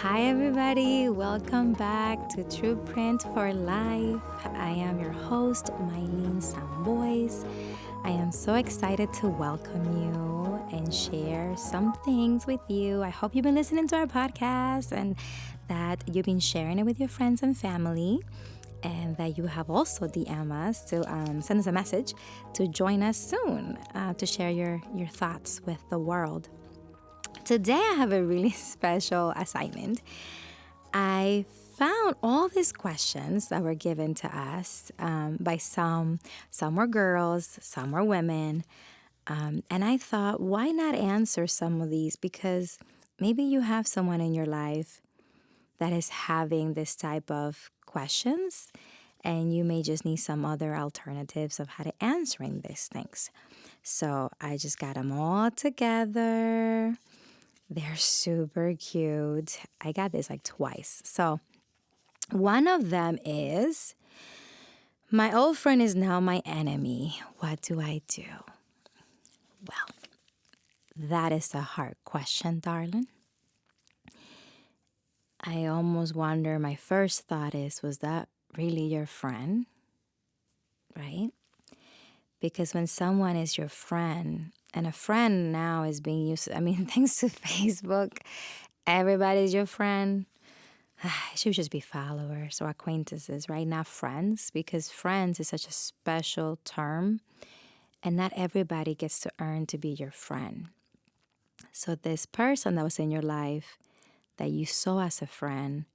Hi, everybody. Welcome back to True Print for Life. I am your host, Maylin and I am so excited to welcome you and share some things with you. I hope you've been listening to our podcast and that you've been sharing it with your friends and family, and that you have also DM us to send us a message to join us soon to share your thoughts with the world. Today, I have a really special assignment. I found all these questions that were given to us by some. Some were girls, some were women. And I thought, why not answer some of these? Because maybe you have someone in your life that is having this type of questions, and you may just need some other alternatives of how to answering these things. So I just got them all together. They're super cute. I got this like twice. So one of them is, my old friend is now my enemy. What do I do? Well, that is a hard question, darling. I almost wonder, my first thought is, was that really your friend? Right? Because when someone is your friend, and a friend now is being used, thanks to Facebook, everybody's your friend. It should just be followers or acquaintances, right? Not friends, because friends is such a special term, and not everybody gets to earn to be your friend. So this person that was in your life that you saw as a friend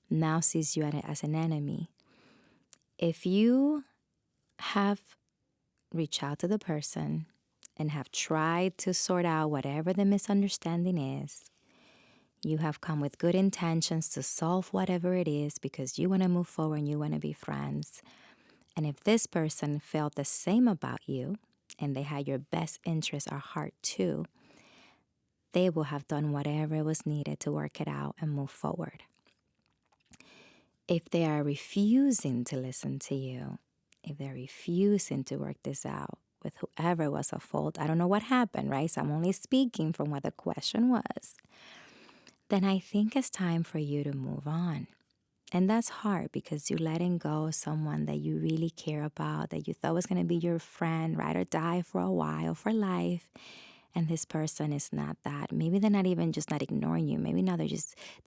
now sees you as an enemy. If you have reached out to the person and have tried to sort out whatever the misunderstanding is, you have come with good intentions to solve whatever it is because you want to move forward and you want to be friends. And if this person felt the same about you and they had your best interest at heart too, they will have done whatever was needed to work it out and move forward. If they are refusing to listen to you, if they're refusing to work this out with whoever was at fault, I don't know what happened, right? So I'm only speaking from what the question was. Then I think it's time for you to move on. And that's hard because you're letting go of someone that you really care about, that you thought was going to be your friend, ride or die for a while, for life. And this person is not that. Maybe they're not even just not ignoring you. Maybe now they're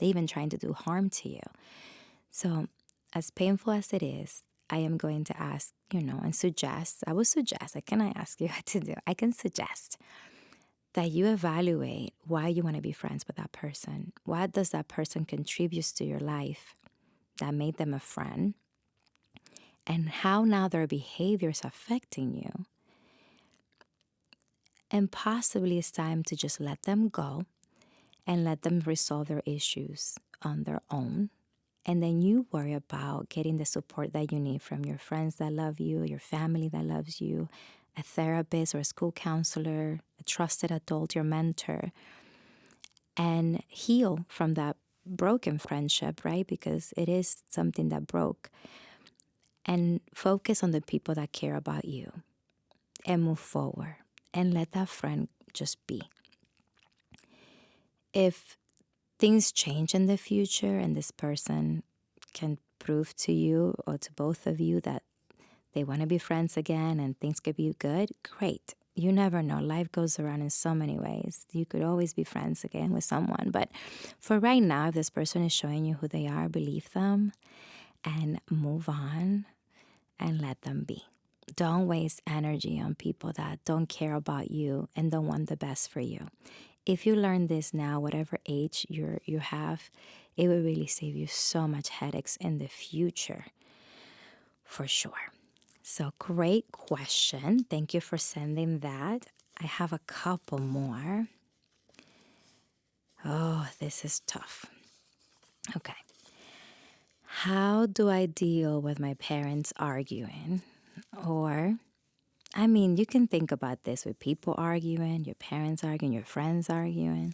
even trying to do harm to you. So as painful as it is, I am going to ask, and suggest, can I ask you what to do? I can suggest that you evaluate why you want to be friends with that person. What does that person contribute to your life that made them a friend? And how now their behavior is affecting you. And possibly it's time to just let them go and let them resolve their issues on their own. And then you worry about getting the support that you need from your friends that love you, your family that loves you, a therapist or a school counselor, a trusted adult, your mentor, and heal from that broken friendship, right? Because it is something that broke. And focus on the people that care about you and move forward and let that friend just be. If things change in the future and this person can prove to you or to both of you that they want to be friends again and things could be good, great. You never know. Life goes around in so many ways. You could always be friends again with someone. But for right now, if this person is showing you who they are, believe them and move on and let them be. Don't waste energy on people that don't care about you and don't want the best for you. If you learn this now, whatever age you have, it will really save you so much headaches in the future, for sure. So great question. Thank you for sending that. I have a couple more. Oh, this is tough. Okay. How do I deal with my parents arguing? Or, you can think about this with people arguing, your parents arguing, your friends arguing.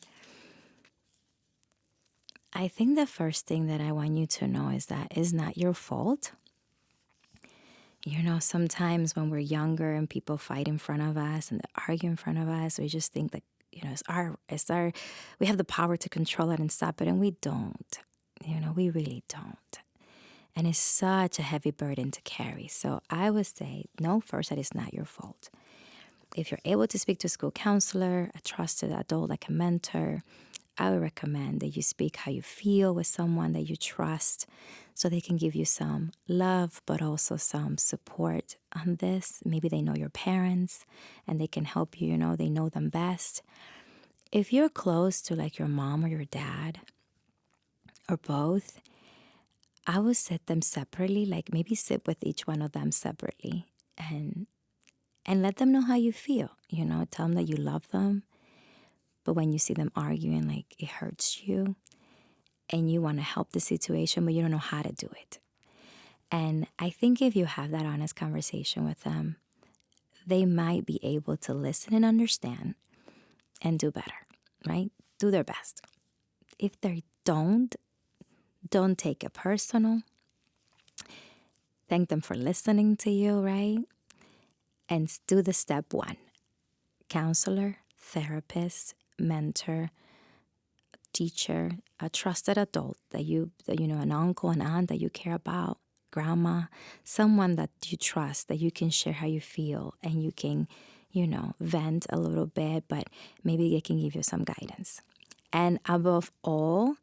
I think the first thing that I want you to know is that it's not your fault. Sometimes when we're younger and people fight in front of us and they argue in front of us, we just think that we have the power to control it and stop it, and we don't. We really don't. And it's such a heavy burden to carry. So I would say, no, first, that is not your fault. If you're able to speak to a school counselor, a trusted adult like a mentor, I would recommend that you speak how you feel with someone that you trust so they can give you some love, but also some support on this. Maybe they know your parents and they can help you, they know them best. If you're close to like your mom or your dad or both, I would set them separately, like maybe sit with each one of them separately and let them know how you feel. Tell them that you love them. But when you see them arguing, like it hurts you and you want to help the situation, but you don't know how to do it. And I think if you have that honest conversation with them, they might be able to listen and understand and do better, right? Do their best. If they don't take it personal. Thank them for listening to you, right? And do the step one. Counselor, therapist, mentor, teacher, a trusted adult that an uncle, an aunt that you care about, grandma, someone that you trust, that you can share how you feel and you can, vent a little bit, but maybe they can give you some guidance. And above all,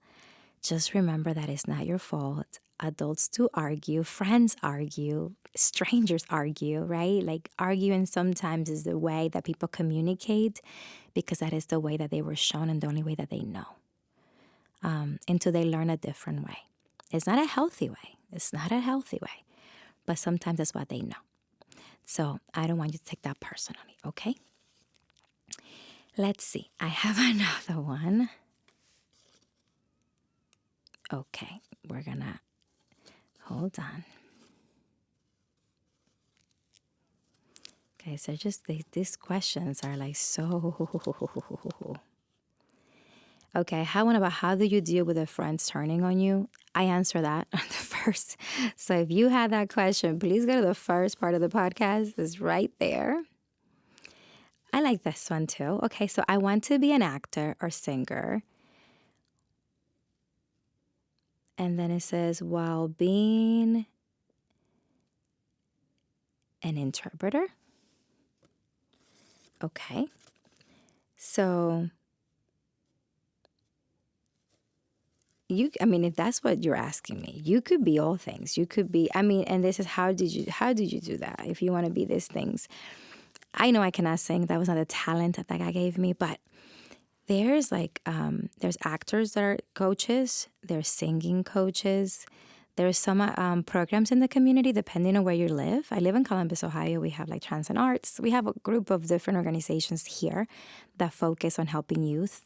just remember that it's not your fault. Adults do argue, friends argue, strangers argue, right? Like arguing sometimes is the way that people communicate because that is the way that they were shown and the only way that they know. Until they learn a different way. It's not a healthy way. It's not a healthy way. But sometimes that's what they know. So I don't want you to take that personally, okay? Let's see. I have another one. Okay, we're gonna hold on. Okay, so these questions are like so. Okay, I have one about how do you deal with a friends turning on you? I answer that on the first. So if you had that question, please go to the first part of the podcast. It's right there. I like this one too. Okay, so I want to be an actor or singer. And then it says, while being an interpreter. Okay. So if that's what you're asking me, you could be all things. You could be, and this is how did you do that? If you want to be these things. I know I cannot sing. That was not a talent that God gave me, but there's there's actors that are coaches. There's singing coaches. There's some programs in the community depending on where you live. I live in Columbus, Ohio. We have like Trans and Arts. We have a group of different organizations here that focus on helping youth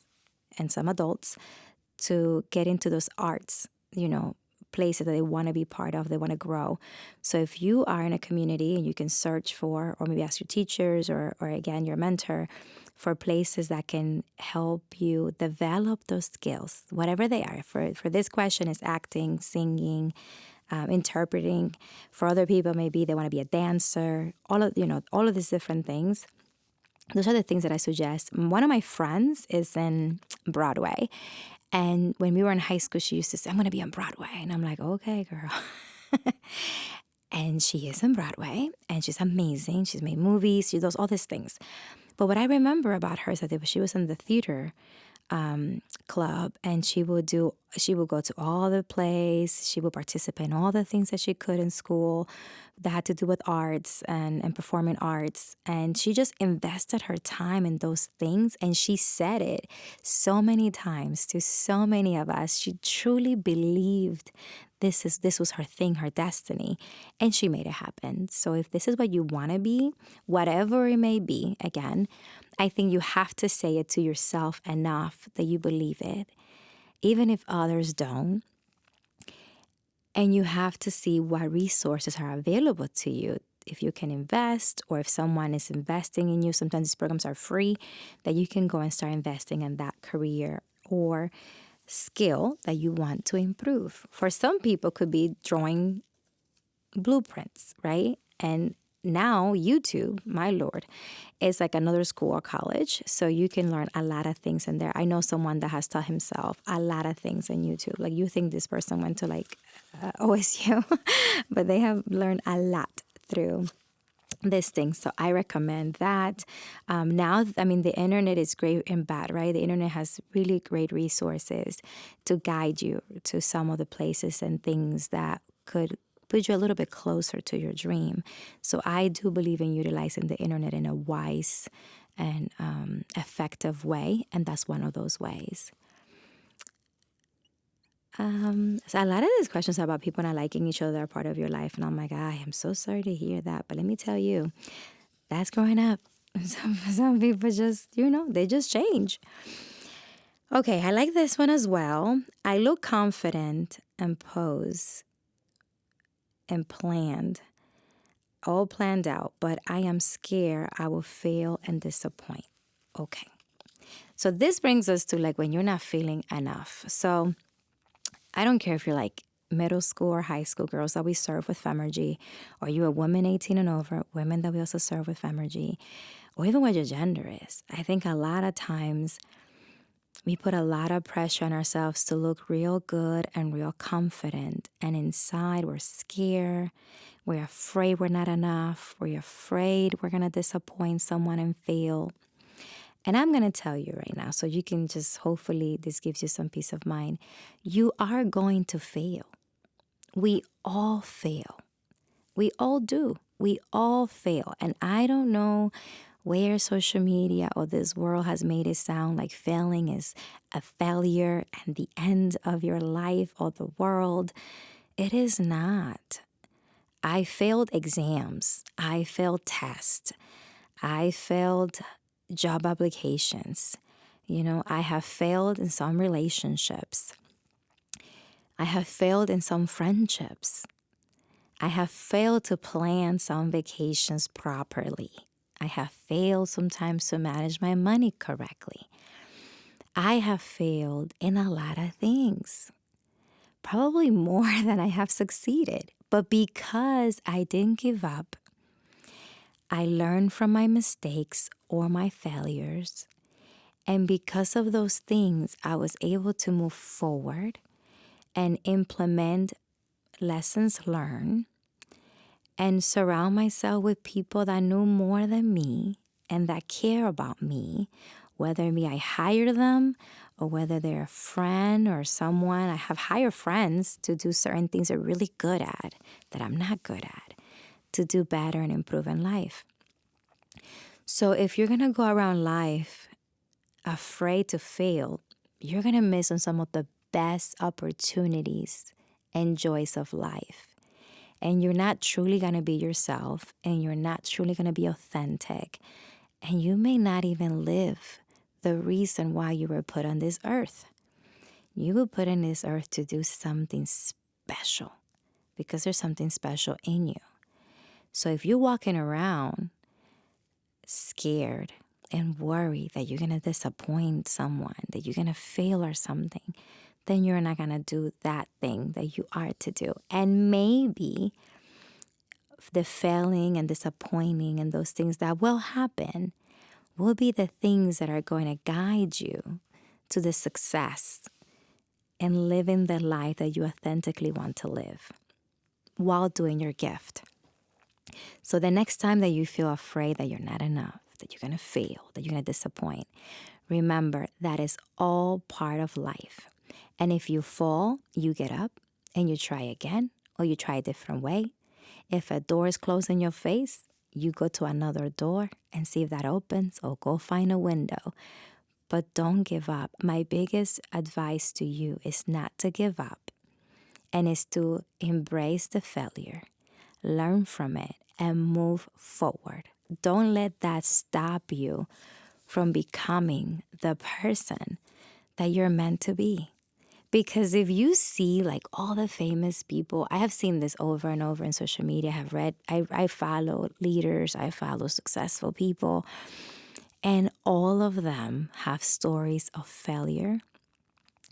and some adults to get into those arts, places that they want to be part of, they want to grow. So if you are in a community and you can search for, or maybe ask your teachers or again, your mentor, for places that can help you develop those skills, whatever they are. For this question, is acting, singing, interpreting. For other people, maybe they want to be a dancer. All of these different things. Those are the things that I suggest. One of my friends is in Broadway. And when we were in high school, she used to say, I'm going to be on Broadway. And I'm like, okay, girl. And she is on Broadway. And she's amazing. She's made movies. She does all these things. But what I remember about her is that she was in the theater club, and she would go to all the plays. She would participate in all the things that she could in school that had to do with arts and performing arts. And she just invested her time in those things. And she said it so many times to so many of us. She truly believed this was her thing, her destiny, and she made it happen. So if this is what you want to be, whatever it may be, again, I think you have to say it to yourself enough that you believe it, even if others don't. And you have to see what resources are available to you. If you can invest, or if someone is investing in you, sometimes these programs are free, that you can go and start investing in that career or skill that you want to improve. For some people, could be drawing blueprints, right? And now YouTube, my Lord, is like another school or college. So you can learn a lot of things in there. I know someone that has taught himself a lot of things in YouTube. Like you think this person went to like OSU, but they have learned a lot through this thing. So I recommend that. Now, I mean, the internet is great and bad, right? The internet has really great resources to guide you to some of the places and things that could put you a little bit closer to your dream. So I do believe in utilizing the internet in a wise and effective way, and that's one of those ways. So a lot of these questions are about people not liking each other are part of your life, and I'm like, I am so sorry to hear that, but let me tell you, that's growing up. Some people just, they just change. Okay, I like this one as well. I look confident and pose and planned, all planned out, but I am scared I will fail and disappoint. Okay. So this brings us to like when you're not feeling enough. So I don't care if you're like middle school or high school girls that we serve with Femergy, or you're a woman 18 and over, women that we also serve with Femergy, or even what your gender is. I think a lot of times we put a lot of pressure on ourselves to look real good and real confident. And inside we're scared. We're afraid we're not enough. We're afraid we're going to disappoint someone and fail. And I'm going to tell you right now, so you can just, hopefully this gives you some peace of mind. You are going to fail. We all fail. We all do. We all fail. And I don't know where social media or this world has made it sound like failing is a failure and the end of your life or the world. It is not. I failed exams. I failed tests. I failed job applications. I have failed in some relationships. I have failed in some friendships. I have failed to plan some vacations properly. I have failed sometimes to manage my money correctly. I have failed in a lot of things, probably more than I have succeeded. But because I didn't give up, I learned from my mistakes or my failures. And because of those things, I was able to move forward and implement lessons learned and surround myself with people that know more than me and that care about me, whether I hire them or whether they're a friend or someone. I have hired friends to do certain things they're really good at that I'm not good at, to do better and improve in life. So if you're going to go around life afraid to fail, you're going to miss on some of the best opportunities and joys of life. And you're not truly going to be yourself, and you're not truly going to be authentic. And you may not even live the reason why you were put on this earth. You were put on this earth to do something special because there's something special in you. So if you're walking around scared and worried that you're going to disappoint someone, that you're going to fail or something, then you're not going to do that thing that you are to do. And maybe the failing and disappointing and those things that will happen will be the things that are going to guide you to the success and living the life that you authentically want to live while doing your gift. So the next time that you feel afraid that you're not enough, that you're going to fail, that you're going to disappoint, remember that is all part of life. And if you fall, you get up and you try again, or you try a different way. If a door is closed in your face, you go to another door and see if that opens, or go find a window. But don't give up. My biggest advice to you is not to give up, and is to embrace the failure, learn from it, and move forward. Don't let that stop you from becoming the person that you're meant to be. Because if you see like all the famous people, I have seen this over and over in social media, I follow leaders, I follow successful people, and all of them have stories of failure,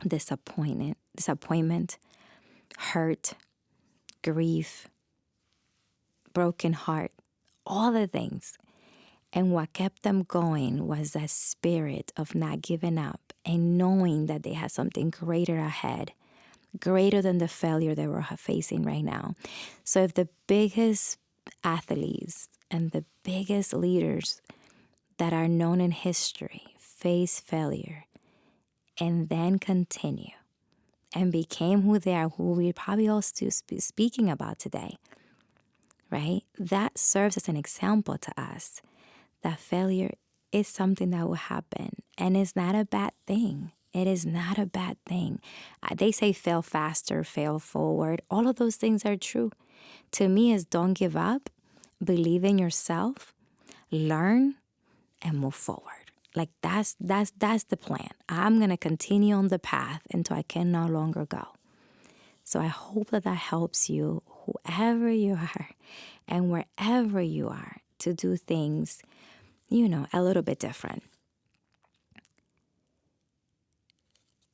disappointment, hurt, grief, broken heart, all the things. And what kept them going was that spirit of not giving up and knowing that they had something greater ahead, greater than the failure they were facing right now. So if the biggest athletes and the biggest leaders that are known in history face failure and then continue and became who they are, who we're probably all still speaking about today, right? That serves as an example to us that failure is something that will happen and it's not a bad thing. It is not a bad thing. They say fail faster, fail forward. All of those things are true. To me, is don't give up, believe in yourself, learn, and move forward. Like that's the plan. I'm gonna continue on the path until I can no longer go. So I hope that helps you, whoever you are, and wherever you are, to do things, a little bit different.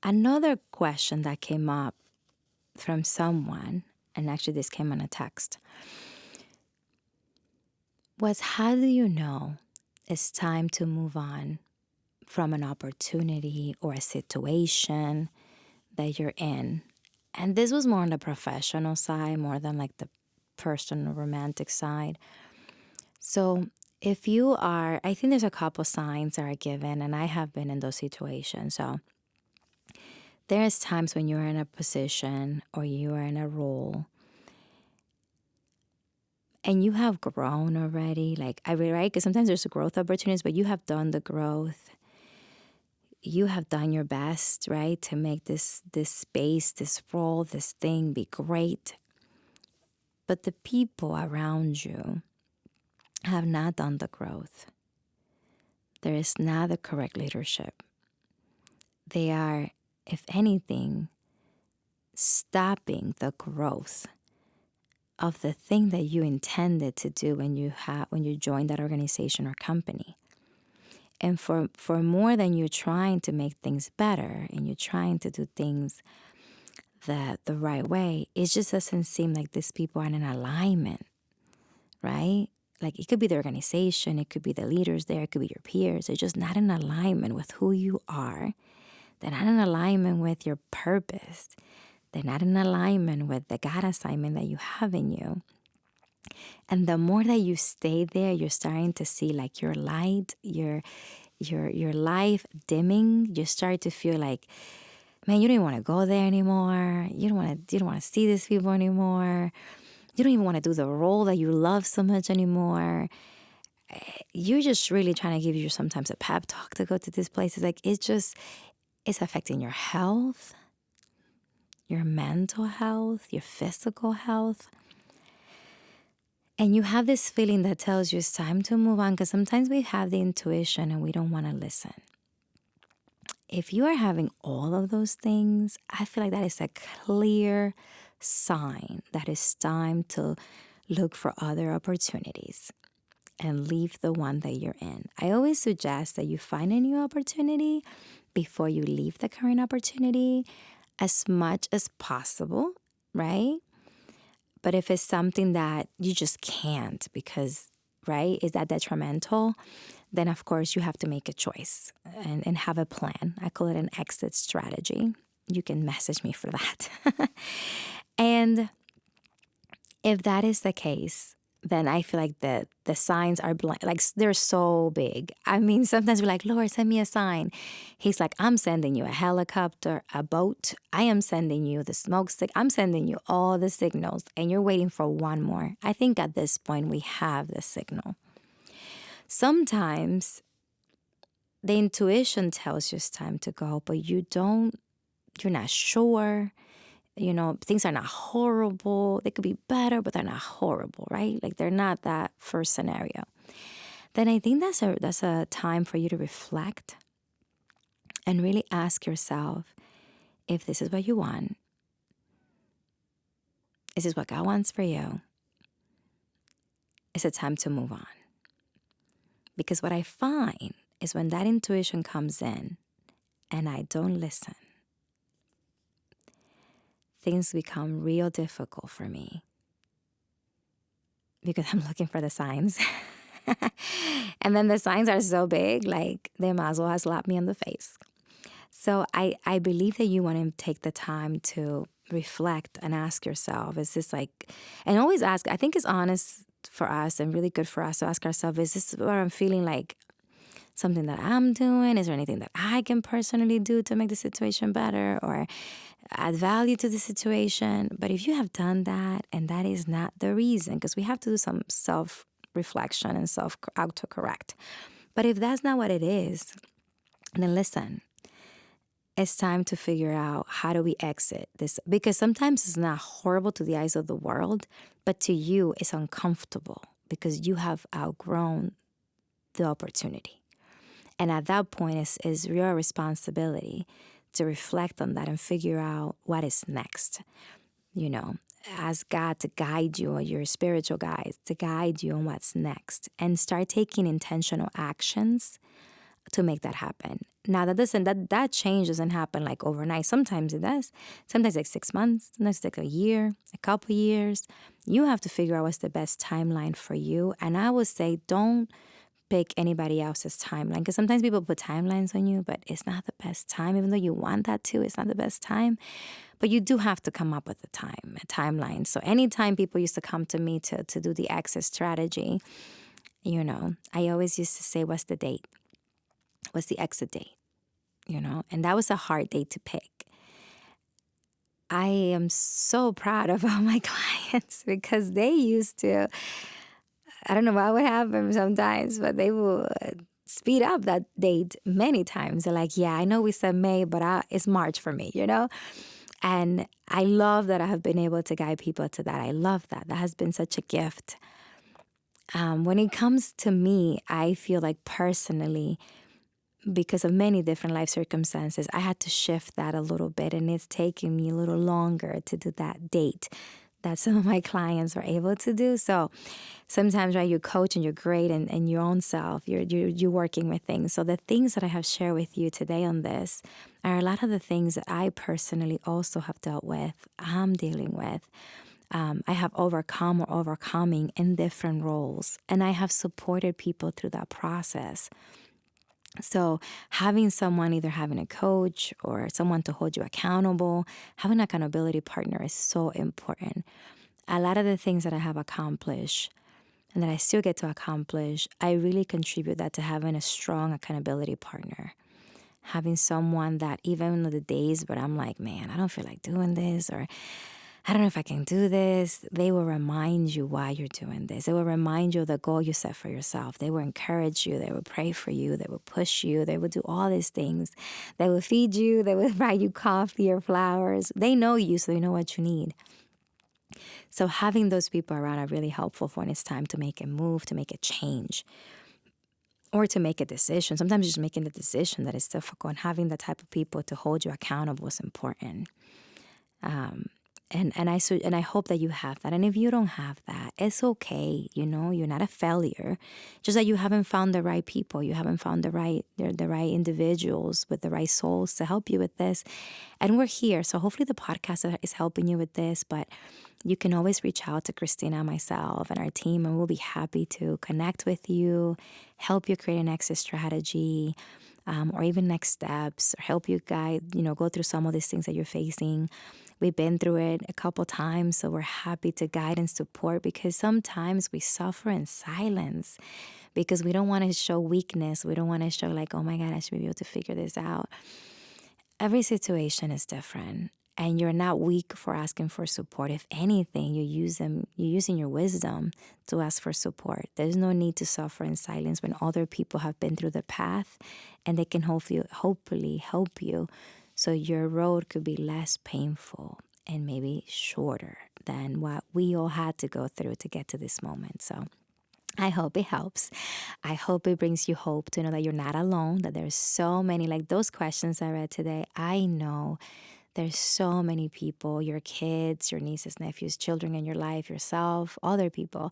Another question that came up from someone, and actually this came on a text, was how do you know it's time to move on from an opportunity or a situation that you're in? And this was more on the professional side, more than like the personal romantic side. So if you are, I think there's a couple signs that are given, and I have been in those situations. So there's times when you're in a position or you are in a role and you have grown already, like right? Because sometimes there's growth opportunities, but you have done the growth. You have done your best, right, to make this space, this role, this thing be great. But the people around you have not done the growth. There is not the correct leadership. They are, if anything, stopping the growth of the thing that you intended to do when you joined that organization or company. And for more than you're trying to make things better and you're trying to do things the right way, it just doesn't seem like these people are in alignment, right? Like it could be the organization, it could be the leaders there, it could be your peers. They're just not in alignment with who you are. They're not in alignment with your purpose. They're not in alignment with the God assignment that you have in you. And the more that you stay there, you're starting to see like your light, your life dimming. You start to feel like, man, you don't even want to go there anymore. You don't want to see these people anymore. You don't even want to do the role that you love so much anymore. You're just really trying to give you sometimes a pep talk to go to these places. Like it's affecting your health, your mental health, your physical health. And you have this feeling that tells you it's time to move on, because sometimes we have the intuition and we don't want to listen. If you are having all of those things, I feel like that is a clear sign that it's time to look for other opportunities and leave the one that you're in. I always suggest that you find a new opportunity before you leave the current opportunity as much as possible, right? But if it's something that you just can't because, right, is that detrimental, then of course you have to make a choice and have a plan. I call it an exit strategy. You can message me for that. And if that is the case, then I feel like the signs are like they're so big. I mean, sometimes we're like, Lord, send me a sign. He's like, I'm sending you a helicopter, a boat. I am sending you the smoke stick. I'm sending you all the signals, and you're waiting for one more. I think at this point we have the signal. Sometimes the intuition tells you it's time to go, but you're not sure. Things are not horrible. They could be better, but they're not horrible, right? Like they're not that first scenario. Then I think that's a time for you to reflect and really ask yourself if this is what you want. Is this what God wants for you? Is it time to move on? Because what I find is when that intuition comes in and I don't listen, things become real difficult for me. because I'm looking for the signs. And then the signs are so big, like they might as well have slapped me in the face. So I believe that you want to take the time to reflect and ask yourself, is this like, and always ask, I think it's honest for us and really good for us to ask ourselves, is this what I'm feeling like something that I'm doing? Is there anything that I can personally do to make the situation better or add value to the situation? But if you have done that and that is not the reason, because we have to do some self reflection and self autocorrect. But if that's not what it is, then listen, it's time to figure out how do we exit this, because sometimes it's not horrible to the eyes of the world, but to you it's uncomfortable because you have outgrown the opportunity. And at that point, it's your responsibility to reflect on that and figure out what is next. You know, ask God to guide you, or your spiritual guides to guide you on what's next, and start taking intentional actions to make that happen. Now that change doesn't happen like overnight. Sometimes it does. Sometimes like 6 months, sometimes it's like a year, a couple years. You have to figure out what's the best timeline for you. And I would say don't pick anybody else's timeline, because sometimes people put timelines on you, but it's not the best time. Even though you want that too, it's not the best time. But you do have to come up with a timeline. So anytime people used to come to me to do the exit strategy, I always used to say, what's the date? What's the exit date? And that was a hard date to pick. I am so proud of all my clients because they used to, I don't know what would happen sometimes, but they will speed up that date many times. They're like, yeah, I know we said May, but it's March for me. And I love that I have been able to guide people to that. I love that. That has been such a gift. When it comes to me, I feel like personally, because of many different life circumstances, I had to shift that a little bit, and it's taken me a little longer to do that date that some of my clients were able to do. So sometimes, right, you coach and you're great and your own self, you're working with things. So the things that I have shared with you today on this are a lot of the things that I personally also have dealt with, I'm dealing with. I have overcome or overcoming in different roles, and I have supported people through that process. So having someone, either having a coach or someone to hold you accountable, having an accountability partner is so important. A lot of the things that I have accomplished and that I still get to accomplish, I really contribute that to having a strong accountability partner. Having someone that even on the days where I'm like, man, I don't feel like doing this, or I don't know if I can do this, they will remind you why you're doing this. They will remind you of the goal you set for yourself. They will encourage you. They will pray for you. They will push you. They will do all these things. They will feed you. They will buy you coffee or flowers. They know you, so they know what you need. So having those people around are really helpful for when it's time to make a move, to make a change, or to make a decision. Sometimes just making the decision that is difficult, and having the type of people to hold you accountable is important. And I hope that you have that. And if you don't have that, it's okay. You're not a failure. Just that you haven't found the right people. You haven't found the right individuals with the right souls to help you with this. And we're here. So hopefully the podcast is helping you with this. But you can always reach out to Christina, myself, and our team, and we'll be happy to connect with you, help you create an exit strategy, or even next steps, or help you go through some of these things that you're facing. We've been through it a couple times, so we're happy to guide and support, because sometimes we suffer in silence because we don't want to show weakness. We don't want to show like, oh my God, I should be able to figure this out. Every situation is different, and you're not weak for asking for support. If anything, you're using your wisdom to ask for support. There's no need to suffer in silence when other people have been through the path, and they can hopefully help you, so your road could be less painful and maybe shorter than what we all had to go through to get to this moment. So I hope it helps. I hope it brings you hope to know that you're not alone, that there's so many, like those questions I read today. I know there's so many people, your kids, your nieces, nephews, children in your life, yourself, other people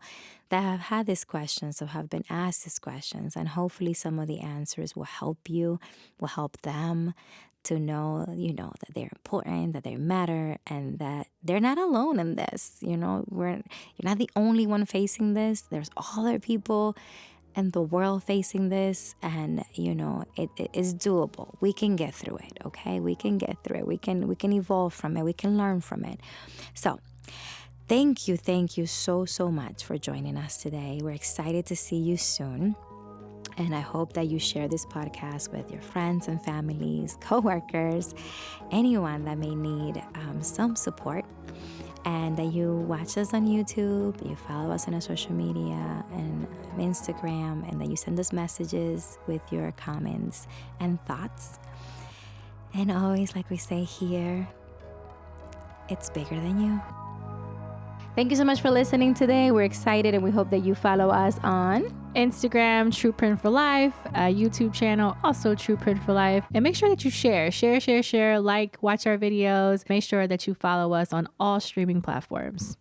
that have had these questions or have been asked these questions. And hopefully some of the answers will help you, will help them to know, that they're important, that they matter, and that they're not alone in this. You're not the only one facing this. There's other people in the world facing this, and it is doable. We can get through it, okay? We can get through it. We can evolve from it. We can learn from it. So thank you so much for joining us today. We're excited to see you soon. And I hope that you share this podcast with your friends and families, coworkers, anyone that may need some support. And that you watch us on YouTube, you follow us on our social media and Instagram, and that you send us messages with your comments and thoughts. And always, like we say here, it's bigger than you. Thank you so much for listening today. We're excited, and we hope that you follow us on Instagram, True Print for Life, YouTube channel, also True Print for Life. And make sure that you share, like, watch our videos. Make sure that you follow us on all streaming platforms.